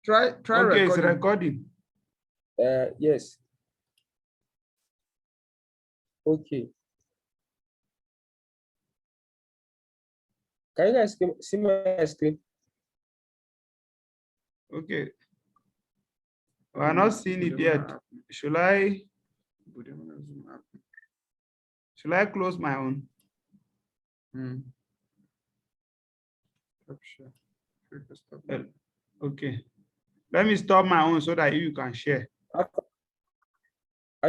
Try Okay, it's recording. recording. Yes. Okay. Can you guys see my screen? Okay. We are not seeing it yet. Should I close my own? Okay. Let me stop my own so that you can share. Are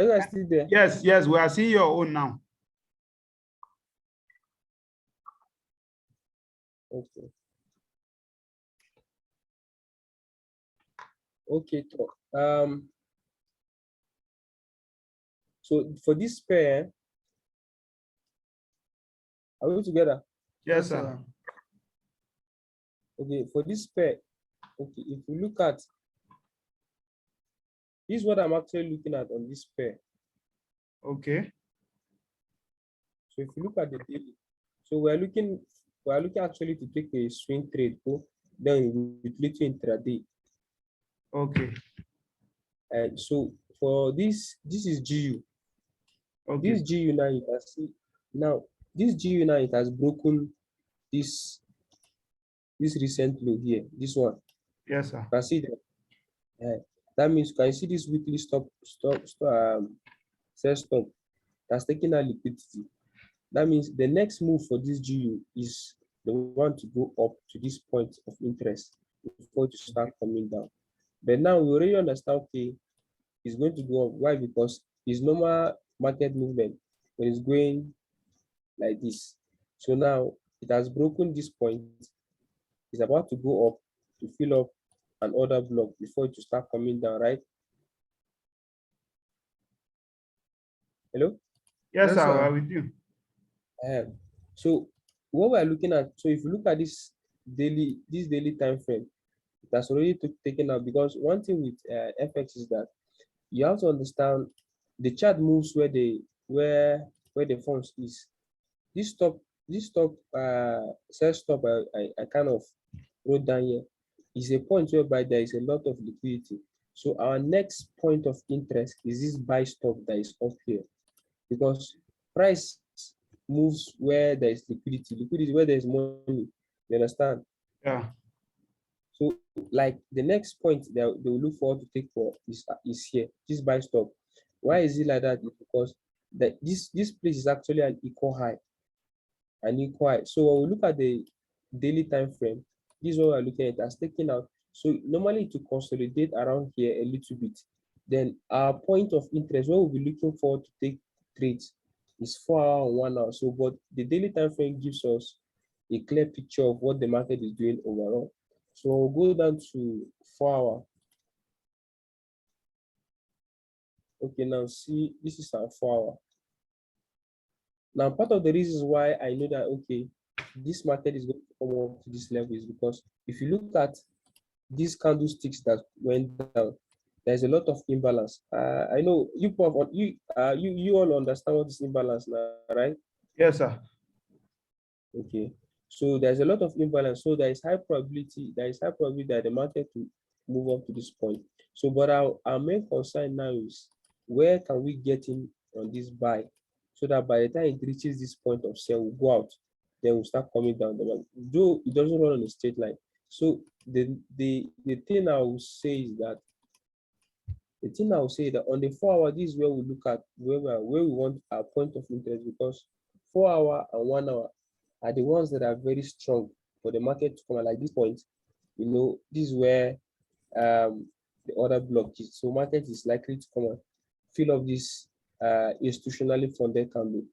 you guys still there? Yes, yes, we are seeing your own now. Okay. Okay. So for this pair, are we together? Yes, sir. Okay, for this pair, okay, if you look at this is what I'm actually looking at on this pair. Okay. So if you look at the daily, so we're looking actually to take a swing trade, then we split intraday. Okay. And so for this is GU. Okay. This GU now you can see now this GU now it has broken this recent low here, this one. Yes, sir. You can see that. That means you can see this weekly sell stop that's taking out liquidity. That means the next move for this GU is the one to go up to this point of interest before to start coming down. But now we already understand, okay, it's going to go up. Why? Because it's normal market movement when it's going like this. So now it has broken this point. It's about to go up to fill up an order block before it to start coming down, right? Hello? Yes, sir, we are with you. So what we're looking at, so if you look at this daily time frame, it has already taken out, because one thing with FX is that you have to understand the chart moves where the funds is. This stop sell stop I kind of wrote down here is a point whereby there is a lot of liquidity. So our next point of interest is this buy stop that is up here, because price moves where there is liquidity where there is money. You understand? Yeah. So like the next point they will look forward to take for is here, this buy stop. Why is it like that? It's because this place is actually an equal high. So when we look at the daily time frame, this is what we're looking at as taking out. So normally to consolidate around here a little bit, then our point of interest where we'll be looking forward to take trades is 4 hour and 1 hour. So but the daily time frame gives us a clear picture of what the market is doing overall. So we'll go down to 4 hour. Okay, now see, this is our 4 hour. Now, part of the reasons why I know that, okay, this market is going to come up to this level is because if you look at these candlesticks that went down, there's a lot of imbalance. I know you all understand what is imbalance now, right? Yes, sir. Okay. So there's a lot of imbalance. So there is high probability that the market will move up to this point. So, but our main concern now is where can we get in on this buy, so that by the time it reaches this point of sell, we'll go out, then we'll start coming down. Though it doesn't run on a straight line. So the thing I will say is that on the 4 hour, this is where we look at where we want our point of interest, because 4 hour and 1 hour are the ones that are very strong for the market to come at like this point. You know, this is where the order block is. So market is likely to come and fill up this institutionally funded candle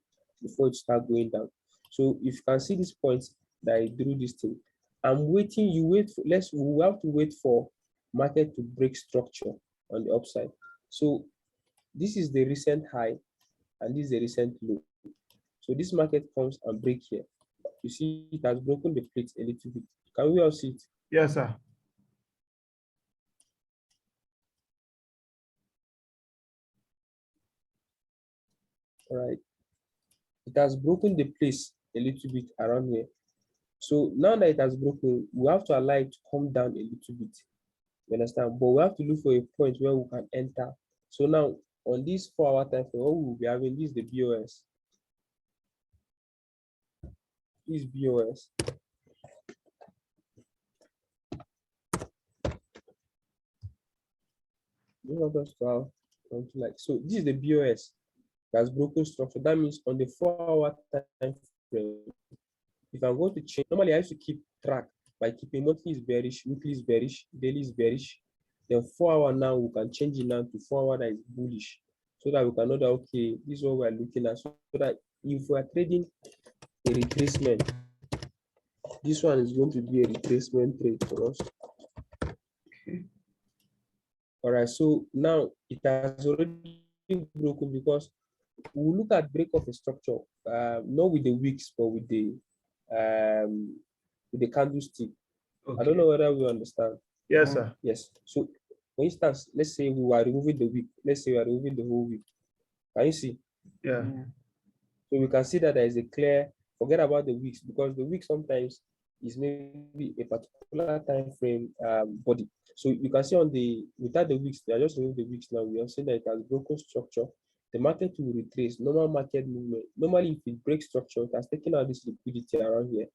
before it start going down. So if you can see this point that I drew this thing, I'm waiting. We have to wait for market to break structure on the upside. So this is the recent high and this is the recent low. So this market comes and break here. You see it has broken the plate a little bit. Can we all see it? Yes, sir. All right. It has broken the place a little bit around here. So now that it has broken, we have to allow it to come down a little bit. You understand? But we have to look for a point where we can enter. So now on this 4-hour time frame, what we will be having this is the BOS. This is BOS. You want us to have something like so. This is the BOS that's broken structure. That means on the 4-hour time frame, if I'm going to change, normally I used to keep track by keeping monthly is bearish, weekly is bearish, daily is bearish. Then 4-hour now we can change it now to 4-hour that is bullish, so that we can know that okay, this is what we're looking at. So that if we're trading a retracement, this one is going to be a retracement trade for us. Okay. All right, so now it has already broken because we look at break of a structure, not with the wicks, but with the candlestick. Okay. I don't know whether we understand. Yes, sir. Yes. So, for instance, let's say we are removing the wick. Let's say we are removing the whole wick. Can you see? Yeah. So we can see that there is a clear. Forget about the wicks, because the wick sometimes is maybe a particular time frame body. So you can see on the without the wicks, they are just removing the wicks now. We have seen that it has broken structure. The market will retrace normal market movement. Normally, if it breaks structure, it has taken out this liquidity around here.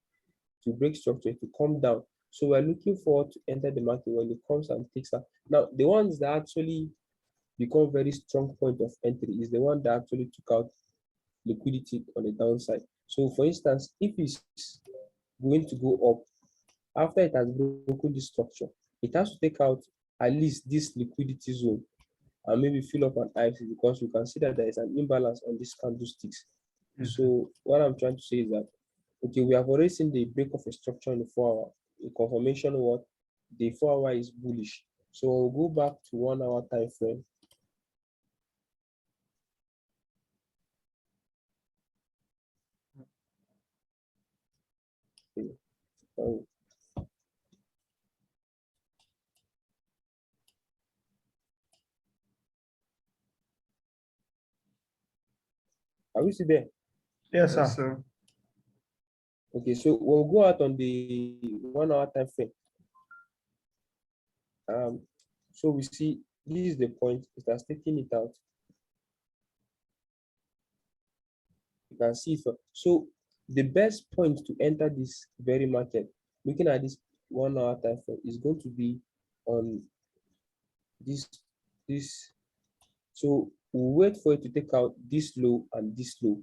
To break structure, to come down. So we're looking forward to enter the market when it comes and takes up. Now, the ones that actually become very strong point of entry is the one that actually took out liquidity on the downside. So for instance, if it's going to go up after it has broken this structure, it has to take out at least this liquidity zone and maybe fill up an IFC, because you can see that there is an imbalance on these candlesticks. So what I'm trying to say is that okay, we have already seen the break of a structure in the 4-hour. A confirmation what the 4-hour is bullish. So we'll go back to 1-hour time frame. Okay. Are we still there? Yes, sir. Okay, so we'll go out on the 1-hour time frame. So we see this is the point. It has taken it out. You can see it. So the best point to enter this very market, looking at this 1-hour time frame, is going to be on this. So we'll wait for it to take out this low and this low.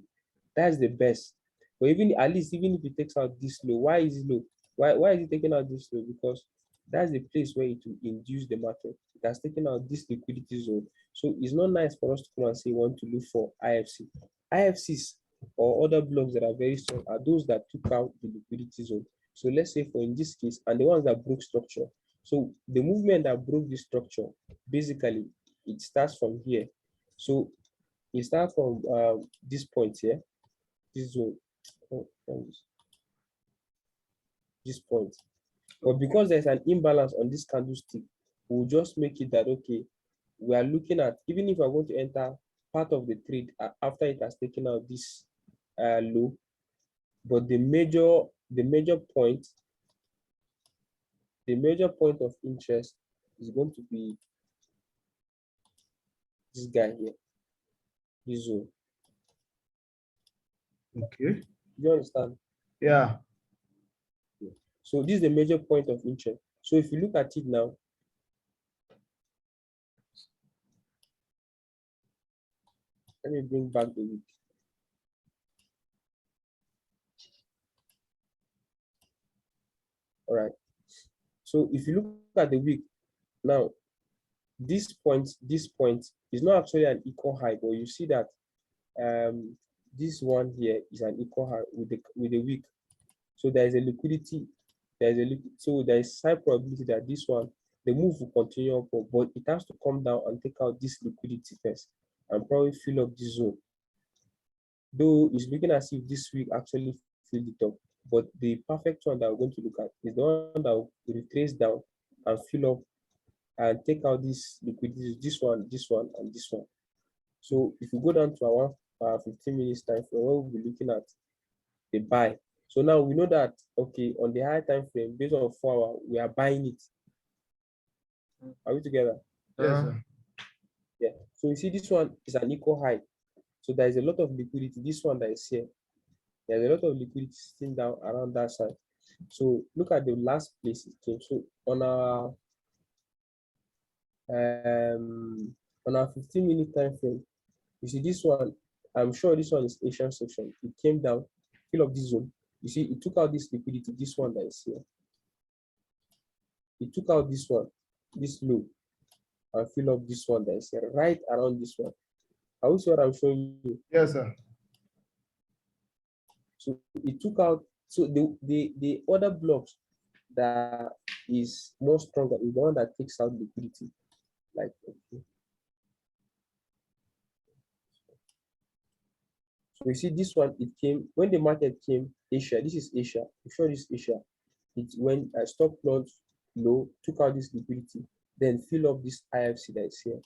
That's the best. But even at least even if it takes out this low, why is it low? Why is it taking out this low? Because that's the place where it will induce the market. It has taken out this liquidity zone. So it's not nice for us to come and say we want to look for IFC. IFCs or other blocks that are very strong are those that took out the liquidity zone. So let's say for in this case, and the ones that broke structure. So the movement that broke this structure, basically, it starts from here. So it starts from this point here, this zone, this point. But because there's an imbalance on this candlestick, we'll just make it that okay, we are looking at, even if we're going to enter part of the trade after it has taken out this low, but the major point of interest is going to be this guy here, this zone. Okay. You understand? Yeah. So this is the major point of interest. So if you look at it now, let me bring back the week. All right. So if you look at the week now, this point is not actually an equal high, but you see that this one here is an equal high with the week. So there is a liquidity. So there is high probability that this one, the move will continue up, but it has to come down and take out this liquidity first and probably fill up this zone. Though it's looking as if this week actually filled it up, but the perfect one that we're going to look at is the one that will retrace down and fill up and take out this liquidity, this one, and this one. So if you go down to our 15 minutes time frame, where we'll be looking at the buy. So now we know that okay, on the high time frame, based on 4 hours, we are buying it. Are we together? Yes, sir. Yeah. So you see, this one is an equal high. So there is a lot of liquidity. This one that is here, there's a lot of liquidity sitting down around that side. So look at the last place it came. So on our 15-minute time frame, you see this one. I'm sure this one is Asian section. It came down, fill up this zone. You see, it took out this liquidity. This one that is here. It took out this one, this low, and fill up this one that is here, right around this one. Are you see what I'm showing you? Yes, sir. So it took out, so the other blocks that is more stronger is the one that takes out liquidity. Like, okay. So you see this one, it came, when the market came, Asia, this is Asia, I'm sure this is Asia. It went, stop launch low, took out this liquidity, then fill up this IFC that is here.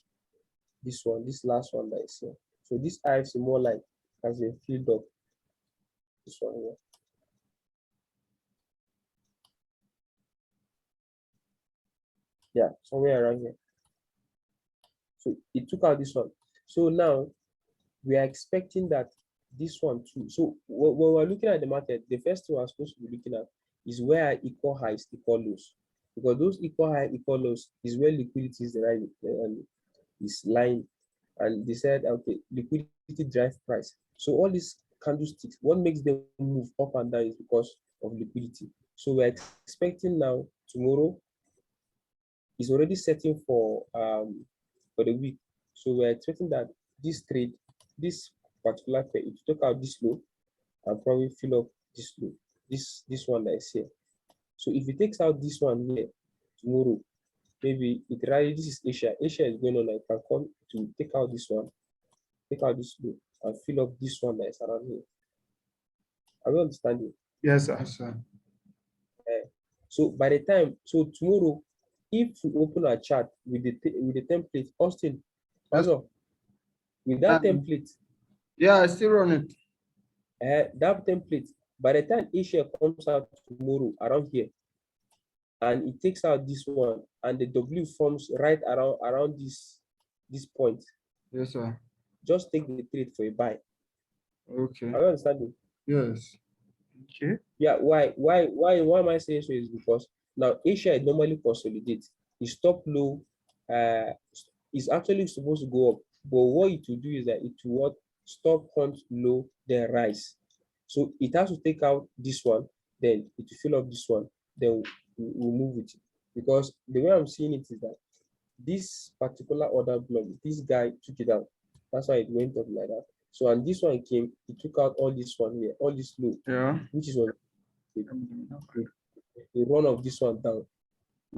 This one, this last one that is here. So this IFC more like has been filled up. This one here. Yeah, somewhere around here. So it took out this one. So now we are expecting that this one too. So when we're looking at the market, the first thing we're supposed to be looking at is where equal highs, equal lows. Because those equal high, equal lows is where liquidity is is lying. And they said, okay, liquidity drive price. So all these candlesticks, what makes them move up and down is because of liquidity. So we're expecting now tomorrow is already setting for the week. So we're expecting that this trade, this particular pair, it took out this low and probably fill up this low, this one that is here. So if it takes out this one here tomorrow, maybe it rally, this is Asia. Asia is going on, I can come to take out this one, take out this low, and fill up this one that is around here. Are we understanding? Yes, sir. Yes, sir. So by the time, so tomorrow, if we open our chart with the template, Austin, also with that template, yeah, I still run it. That template, by the time Asia comes out tomorrow around here, and it takes out this one, and the W forms right around this point. Yes, sir. Just take the trade for a buy. Okay. Are you understanding? Yes. Okay. Yeah. Why am I saying so? Is because now Asia normally consolidates. The stop low is actually supposed to go up, but what it will do is that it will stop hunt low, then rise. So it has to take out this one, then it will fill up this one, then we'll move it. Because the way I'm seeing it is that this particular order block, this guy took it out. That's why it went up like that. So, and this one came, it took out all this one here, all this low, Yeah. which is what the run of this one down.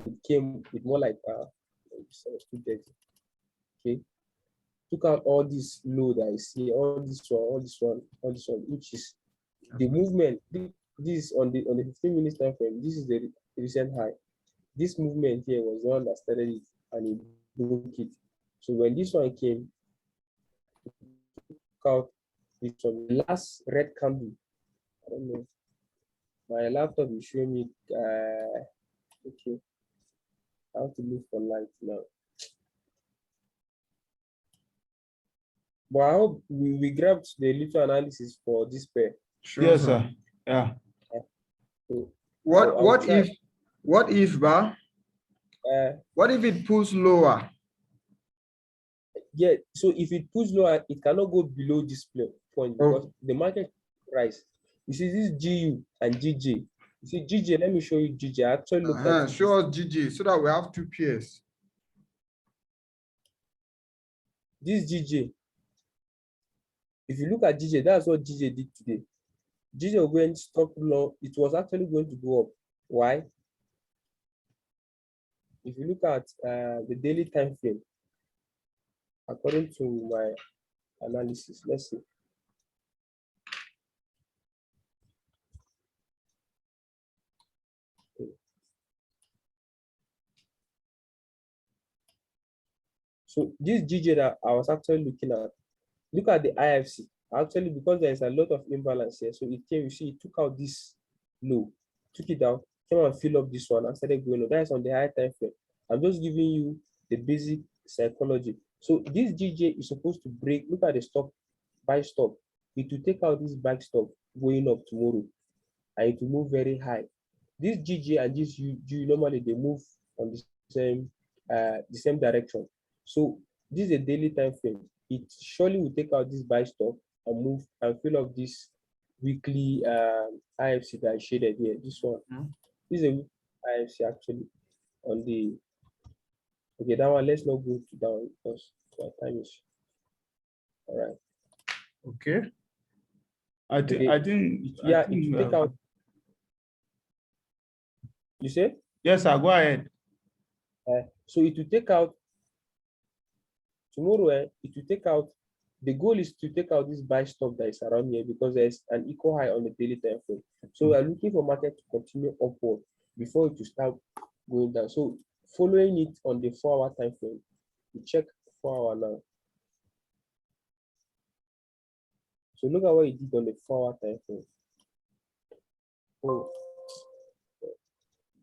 It came with more like okay. Took out all this low that I see, all this one, which is the movement. This on the 15 minutes time frame, this is the recent high. This movement here was the one that started it and it broke it. So when this one came, it took out this one, the last red candle. I don't know. My laptop is showing me okay. I have to look for light now. But I hope we grabbed the little analysis for this pair. Sure, yes, sir. Yeah. So what if what if it pulls lower? Yeah, so if it pulls lower, it cannot go below this point because the market price. You see this GU and GJ. You see GJ, let me show you GJ. I actually looked at it. Show us GJ so that we have two pairs. This GJ. If you look at GJ, that's what GJ did today. GJ went stop low. It was actually going to go up. Why? If you look at the daily time frame, according to my analysis, let's see. So this GJ that I was actually looking at, look at the IFC. Actually, because there is a lot of imbalance here, so it came, you see, it took out this low, took it down, came and fill up this one and started going up. That is on the high time frame. I'm just giving you the basic psychology. So this GJ is supposed to break. Look at the stop, buy stop. It will take out this buy stop going up tomorrow, and it will move very high. This GJ and this UG normally they move on the same direction. So this is a daily time frame. It surely will take out this buy stop and move and fill up this weekly IFC that I shaded here. This one. This is a IFC actually on the. Okay, that one. Let's not go to that one because my time is. All right. Okay. I think. Okay. I think. Yeah, I think it will take out. You say? Yes, sir. Go ahead. So it will take out tomorrow. It will take out. The goal is to take out this buy stop that is around here because there's an equal high on the daily time frame. So we are looking for market to continue upward before it will start going down. So following it on the 4-hour time frame, we check 4 hour now. So look at what it did on the 4-hour time frame. Oh,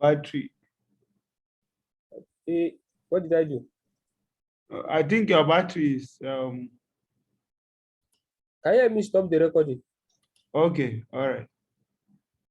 Battery. hey, what did I do? I think your battery is Can you help me stop the recording? okay. All right.